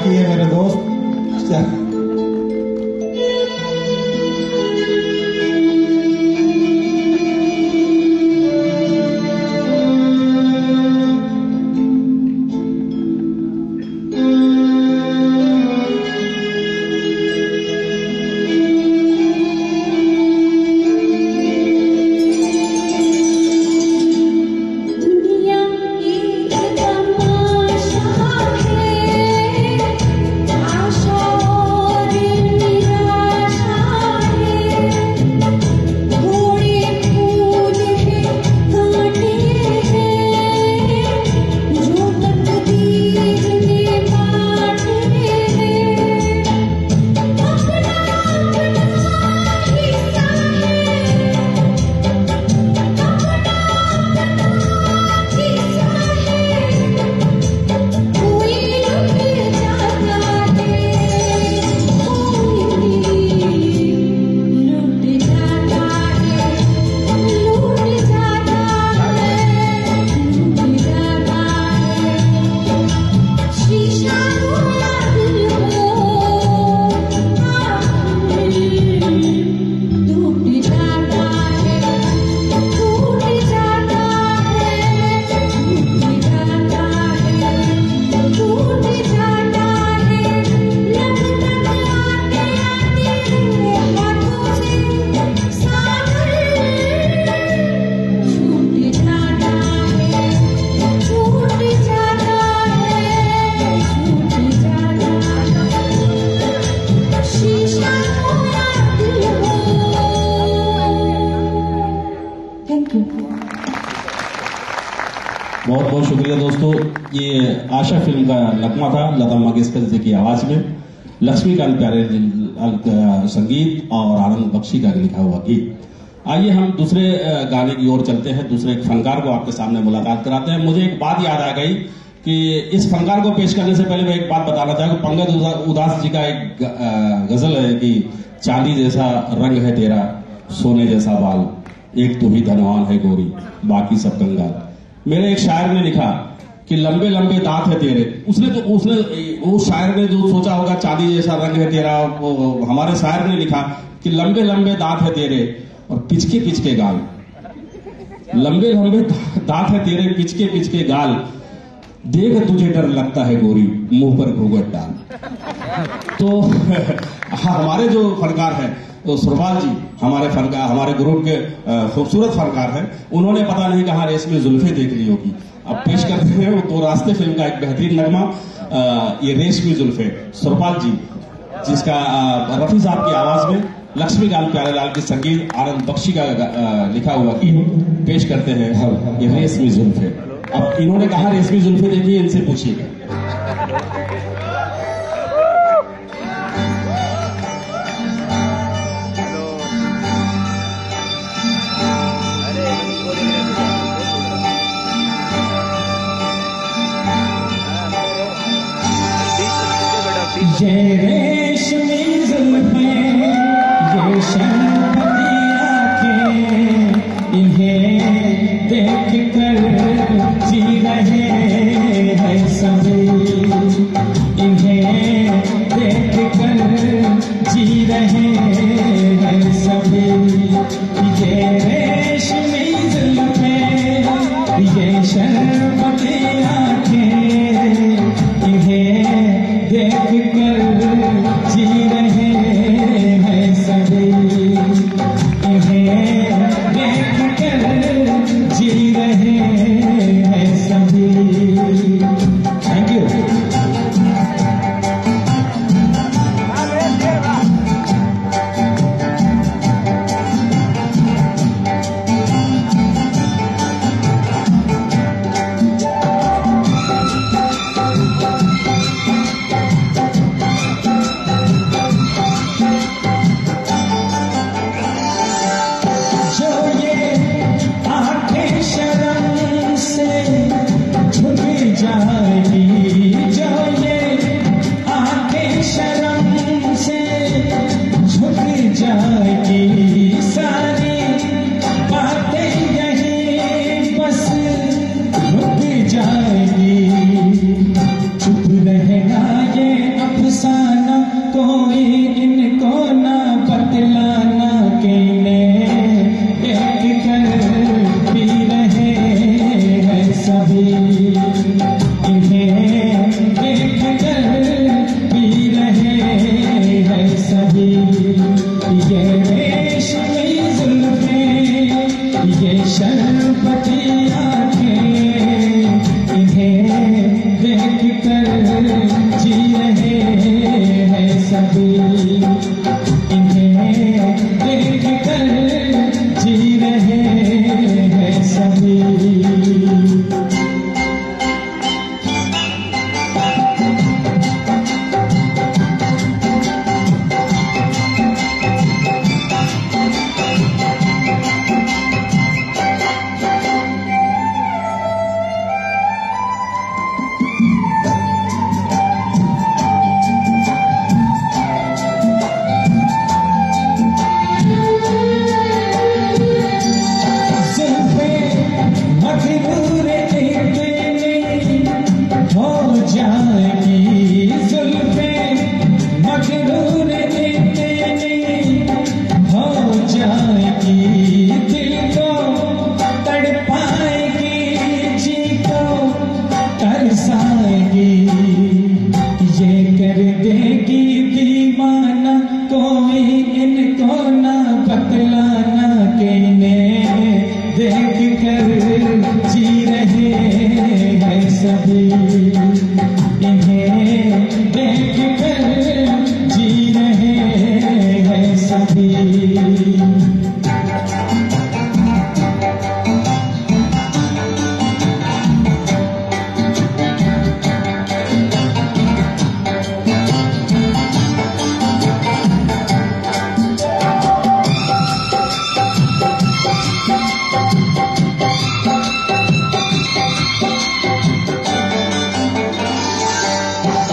बाकी है मेरे दोस्त। बहुत बहुत शुक्रिया दोस्तों। ये आशा फिल्म का नगमा था लता मंगेशकर जी की आवाज में, लक्ष्मीकांत प्यारे संगीत और आनंद बख्शी का लिखा हुआ गीत। आइए हम दूसरे गाने की ओर चलते हैं, दूसरे एक फनकार को आपके सामने मुलाकात कराते हैं। मुझे एक बात याद आ गई कि इस फनकार को पेश करने से पहले मैं एक बात बताना चाहूंगा। पंकज उदास जी का एक गजल है कि चांदी जैसा रंग है तेरा, सोने जैसा बाल, एक तो ही धनवान है गोरी, बाकी सब कंगाल। मेरे एक शायर ने लिखा कि लंबे लंबे दांत है तेरे। उसने वो शायर ने जो सोचा होगा चांदी जैसा रंग है तेरा, वो हमारे शायर ने लिखा कि लंबे लंबे दांत है तेरे और पिचके पिचके गाल। लंबे लंबे दांत है तेरे, पिचके पिचके गाल, देख तुझे डर लगता है गोरी, मुंह पर घूंघट डाल। तो हमारे जो फनकार है तो सुरपाल जी हमारे ग्रुप के खूबसूरत फनकार हैं। उन्होंने पता नहीं कहां रेशमी जुल्फे देख ली होगी। अब पेश करते हैं वो तो रास्ते फिल्म का एक बेहतरीन नगमा, ये रेशमी जुल्फे। सुरपाल जी जिसका रफी साहब की आवाज में, लक्ष्मीकांत प्यारेलाल की संगीत, आनंद बख्शी का लिखा हुआ गीत पेश करते हैं ये रेशमी जुल्फे। अब इन्होंने कहा रेशमी जुल्फे देखिए, इनसे पूछिएगा। ये रेशमी जुल्फे, ये शरबती आंखें, इन्हें देख कर जी रहे हैं सभी, इन्हें देख कर जी रहे हैं सभी। ये रेशमी जुल्फे, ये शरबती आंखें, इन्हें देख कर जी रहे हैं सभी, इन्हें देख कर जी रहे हैं सभी। Thank you. जाए सभी इन्हें देख कर जी रहे हैं सभी।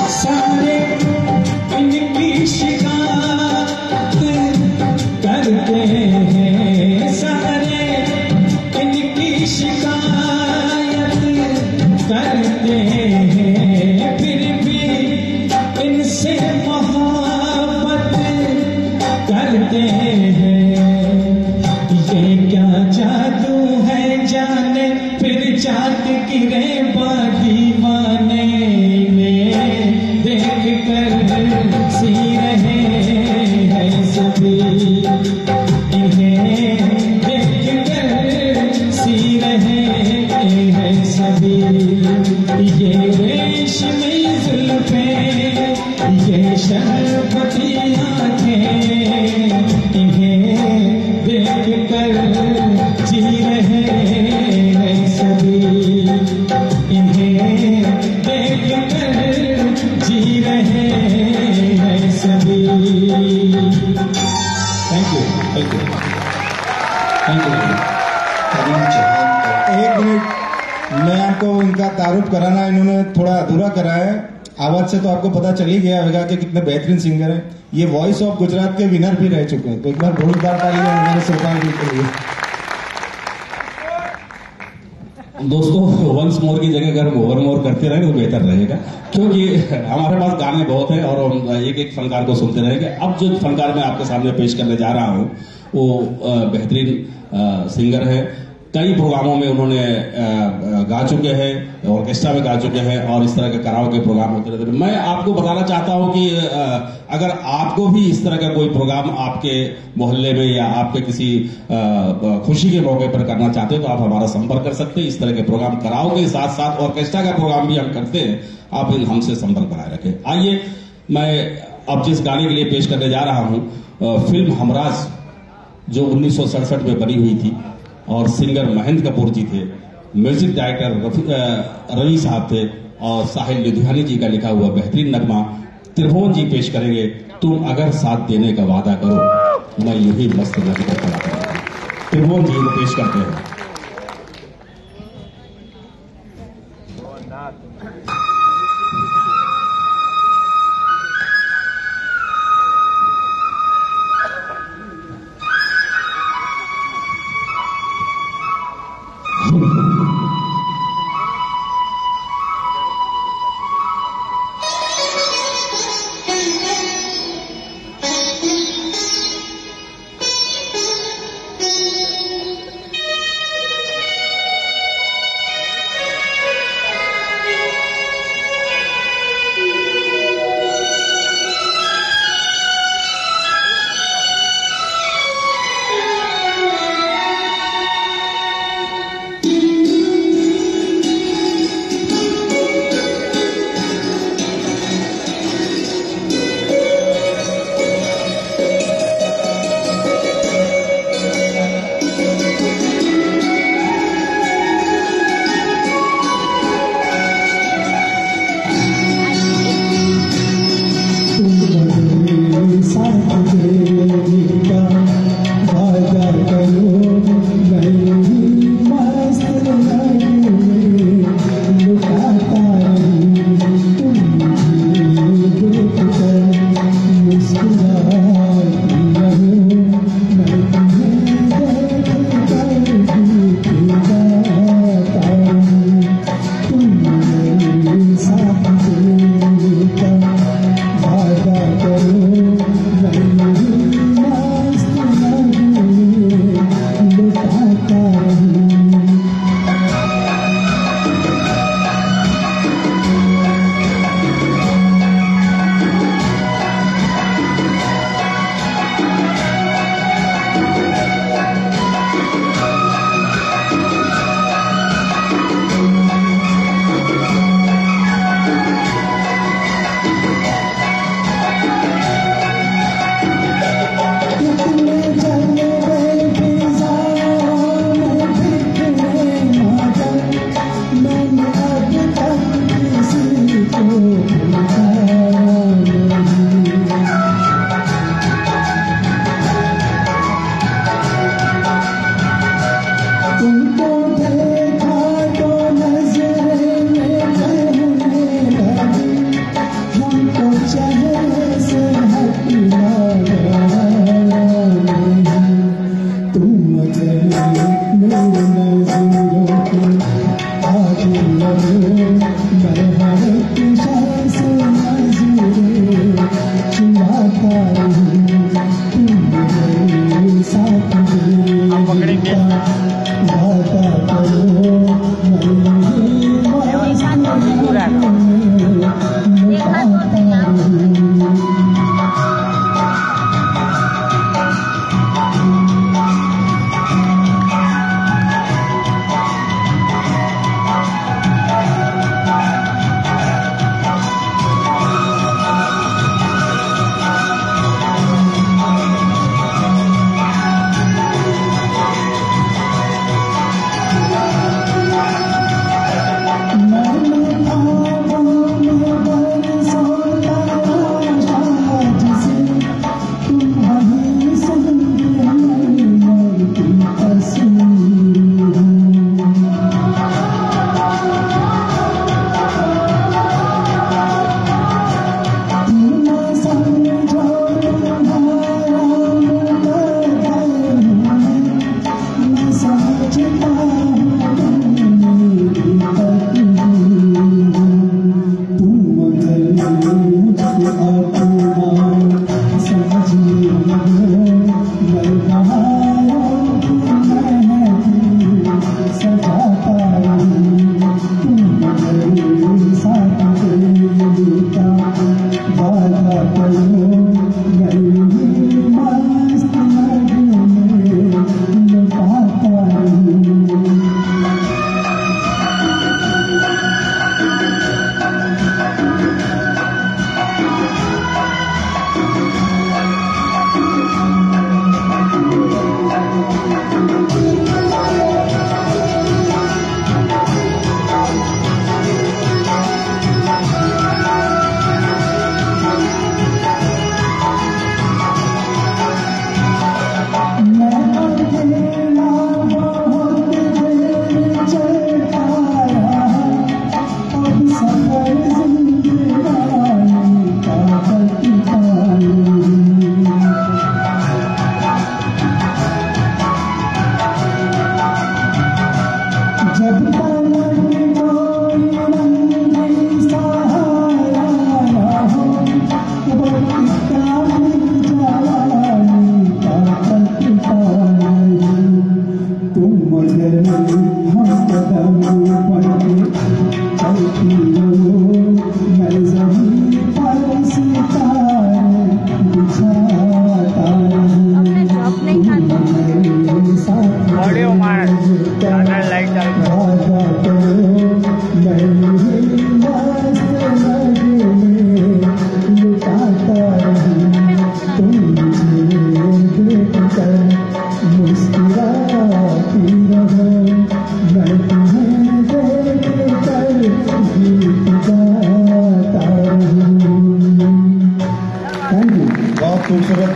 सारे इनकी शिकायत करते हैं, सारे इनकी शिकायत करते हैं, फिर भी इनसे मोहब्बत करते हैं। ये क्या जादू है जाने फिर चाट गिरे दीवाने देख कर सी रहे हैं सभी इन्हें देख कर सी रहे हैं सभी। ये रेशमी जुल्फें ये शरबती आंखें इन्हें देख कर जी रहे हैं सभी इन्हें देख कर जी रहे हैं सभी। Thank you thank you thank you. एक मिनट, मैं आपको उनका तारुफ कराना इन्होंने थोड़ा अधूरा करा है। आवाज से तो आपको पता चल ही गया होगा कि कितने बेहतरीन सिंगर हैं। ये वॉइस ऑफ गुजरात के विनर भी रह चुके हैं, तो एक बार जोरदार तालियां उन्होंने श्रोताओं के लिए। दोस्तों, वंस मोर की जगह अगर हम ओवर मोर करते रहे तो बेहतर रहेगा, क्योंकि हमारे पास गाने बहुत हैं और हम एक एक फनकार को सुनते रहेंगे। अब जो फनकार मैं आपके सामने पेश करने जा रहा हूं वो बेहतरीन सिंगर है। कई प्रोग्रामों में उन्होंने गा चुके हैं, ऑर्केस्ट्रा में गा चुके हैं और इस तरह के कराओके प्रोग्राम होते रहते हैं। मैं आपको बताना चाहता हूं कि अगर आपको भी इस तरह का कोई प्रोग्राम आपके मोहल्ले में या आपके किसी खुशी के मौके पर करना चाहते हो तो आप हमारा संपर्क कर सकते हैं। इस तरह के प्रोग्राम कराओके के साथ साथ ऑर्केस्ट्रा का प्रोग्राम भी हम करते हैं। आप हमसे संपर्क बनाए रखें। आइए, मैं अब जिस गाने के लिए पेश करने जा रहा हूं, फिल्म हमराज जो 1967 में बनी हुई थी और सिंगर महेंद्र कपूर जी थे, म्यूजिक डायरेक्टर रवि साहब थे और साहिल लुधियानी जी का लिखा हुआ बेहतरीन नगमा त्रिभुवन जी पेश करेंगे। तुम अगर साथ देने का वादा करो मैं यूं ही मस्त नदी पर खड़ा करूंगा। त्रिभुवन जी को पेश करते हैं।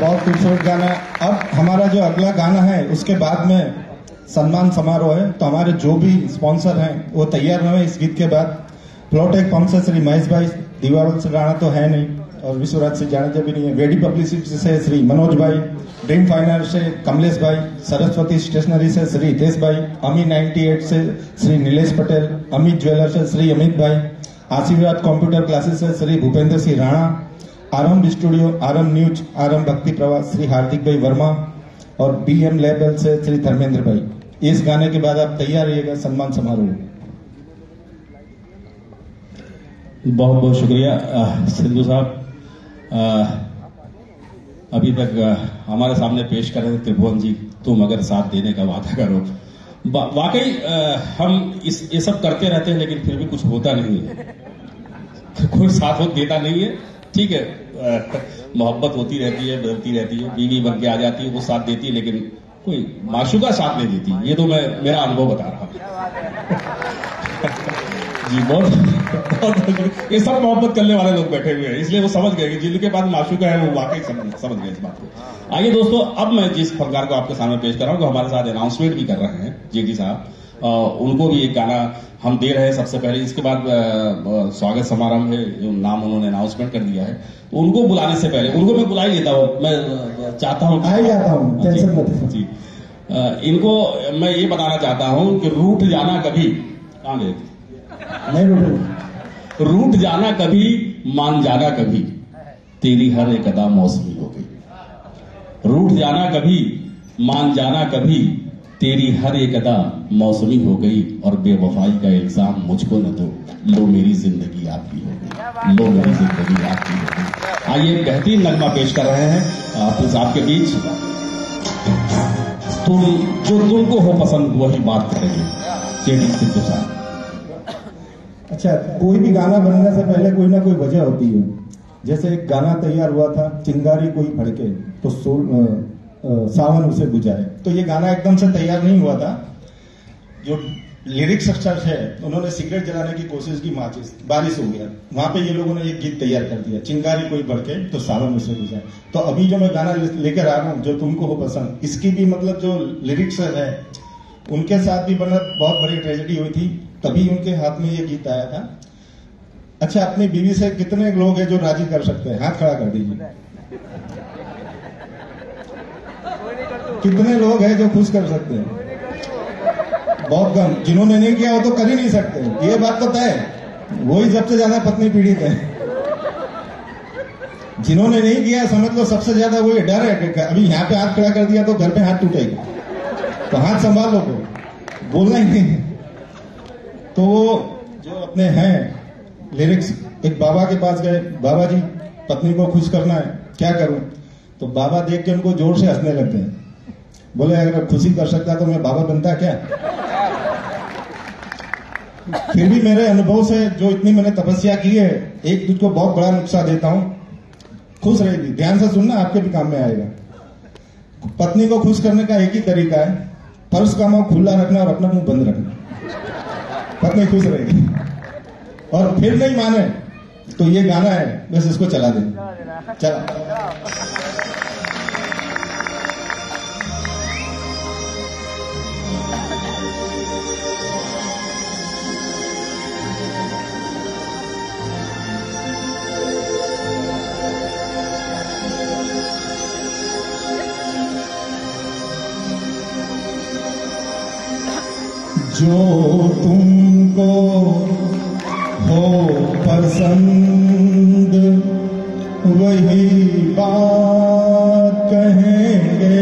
बहुत खूबसूरत गाना। अब हमारा जो अगला गाना है उसके बाद में सम्मान समारोह है, तो हमारे जो भी स्पॉन्सर हैं वो तैयार हुए इस गीत के बाद। फ्लोटेक पंप से श्री महेश भाई, दीवारों से राणा तो है नहीं और विश्वराज से जानेजा भी नहीं है, वेडी पब्लिसिटी से श्री मनोज भाई, ड्रीम फाइनल से कमलेश भाई, सरस्वती स्टेशनरी से श्री हितेश भाई, अमी 98 से श्री नीलेश पटेल, अमित ज्वेलर से श्री अमित भाई, आशीर्वाद कंप्यूटर क्लासेस से श्री भूपेंद्र सिंह राणा, आरंभ स्टूडियो, आरंभ न्यूज, आरंभ भक्ति प्रवास श्री हार्दिक भाई वर्मा और बीएम लेबल से श्री धर्मेंद्र भाई। इस गाने के बाद आप तैयार रहिएगा सम्मान समारोह। बहुत बहुत शुक्रिया सिद्धू साहब। अभी तक हमारे सामने पेश कर रहे थे त्रिभुवन जी, तुम अगर साथ देने का वादा करो। वाकई हम ये सब करते रहते हैं लेकिन फिर भी कुछ होता नहीं है, कोई साथ देता नहीं है। ठीक है, मोहब्बत होती रहती है, बदलती रहती है, बीवी बन के आ जाती है, वो साथ देती है लेकिन कोई माशूका साथ नहीं देती। ये तो मैं मेरा अनुभव बता रहा हूं जी। बहुत ये सब मोहब्बत करने वाले लोग बैठे हुए हैं, इसलिए वो समझ गए कि जिनके पास माशूका है वो वाकई समझ गए इस बात को। आइए दोस्तों, अब मैं जिस फनकार को आपके सामने पेश कर रहा हूं, वो हमारे साथ अनाउंसमेंट भी कर रहे हैं जेडी साहब, उनको भी एक गाना हम दे रहे हैं सबसे पहले। इसके बाद स्वागत समारोह है, जो नाम उन्होंने अनाउंसमेंट कर दिया है, तो उनको बुलाने से पहले उनको मैं बुला ही लेता हूँ। मैं चाहता हूँ जी, इनको मैं ये बताना चाहता हूँ कि रूठ जाना कभी, कहाँ गए, नहीं रूठूंगा। रूठ जाना कभी, मान जाना कभी, तेरी हर एक अदा मौसमी हो गई। रूठ जाना कभी, मान जाना कभी, तेरी हर एक अदा मौसमी हो गई। और बेवफाई का इल्जाम मुझको न दो, लो मेरी जिंदगी आपकी हो गई, लो मेरी जिंदगी आपकी हो गई। आइए एक बेहतरीन नगमा पेश कर रहे हैं आपके बीच। तुम जो तुमको हो पसंद वही बात करेंगे, केडी सिद्धू साहब। अच्छा, कोई भी गाना बनने से पहले कोई ना कोई वजह होती है। जैसे एक गाना तैयार हुआ था, चिंगारी कोई फड़के तो सावन उसे बुझाए, तो ये गाना एकदम से तैयार नहीं हुआ था। जो लिरिक्स स्ट्रक्चर है, उन्होंने सिगरेट जलाने की कोशिश की, माचिस बारिश हो गया, वहां पे ये लोगों ने एक गीत तैयार कर दिया, चिंगारी कोई भड़के तो सावन उसे बुझाए। तो अभी जो मैं गाना लेकर आ रहा हूँ, जो तुमको हो पसंद, इसकी भी मतलब जो लिरिक्स है, उनके साथ भी बहुत बड़ी ट्रेजेडी हुई थी, तभी उनके हाथ में ये गीत आया था। अच्छा, अपनी बीवी से कितने लोग हैं जो राजी कर सकते हैं? हाथ खड़ा कर दीजिए। कितने लोग हैं जो खुश कर सकते हैं? बहुत कम। जिन्होंने नहीं किया वो तो कर ही नहीं सकते, ये बात तो तय है। वही सबसे ज्यादा पत्नी पीड़ित है। जिन्होंने नहीं किया समझ लो सबसे ज्यादा वही डर है। अभी यहाँ पे हाथ खड़ा कर दिया तो घर पे हाथ टूटेगा, तो हाथ संभाल लो, बोलना ही नहीं। तो वो जो अपने हैं लिरिक्स, एक बाबा के पास गए, बाबा जी पत्नी को खुश करना है, क्या करूं? तो बाबा देख के उनको जोर से हंसने लगते हैं। बोले अगर खुशी कर सकता तो मैं बाबा बनता क्या? फिर भी मेरे अनुभव से जो इतनी मैंने तपस्या की है, एक तुझको बहुत बड़ा नुस्खा देता हूं, खुश रहेगी। ध्यान से सुनना, आपके भी काम में आएगा। पत्नी को खुश करने का एक ही तरीका है, पर्स का मुंह खुला रखना और अपना मुंह बंद रखना, पत्नी खुश रहेगी। और फिर नहीं माने तो ये गाना है, बस इसको चला देना। चला। जो तुमको हो पसंद वही बात कहेंगे,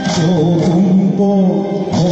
जो तुमको हो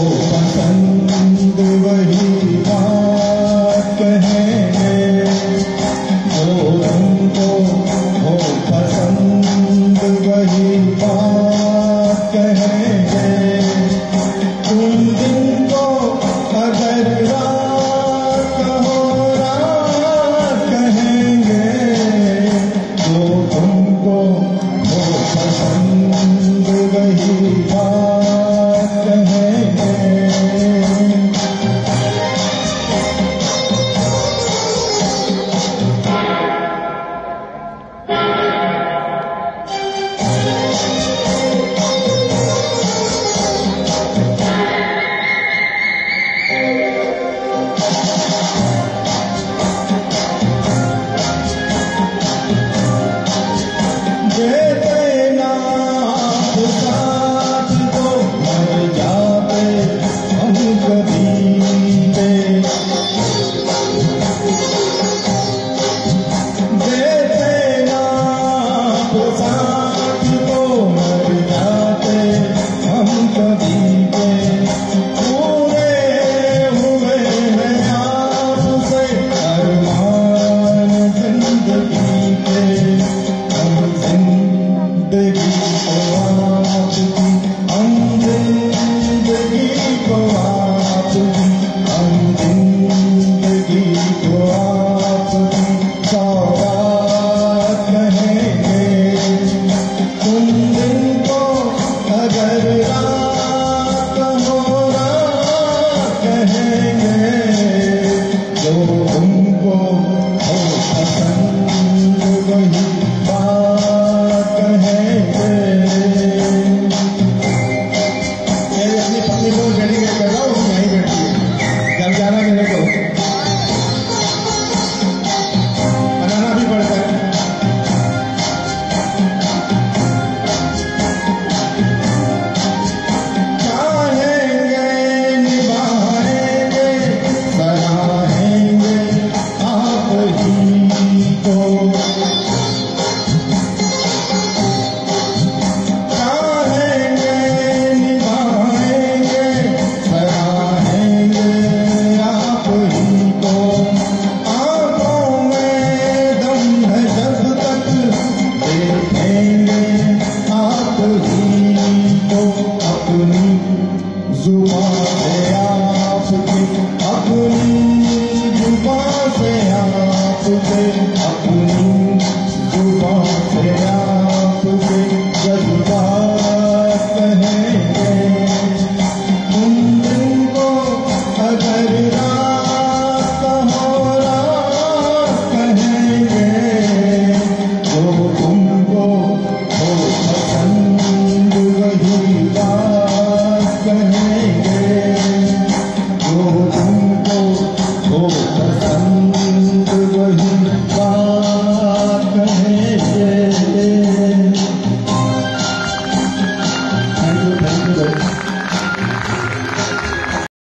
सुते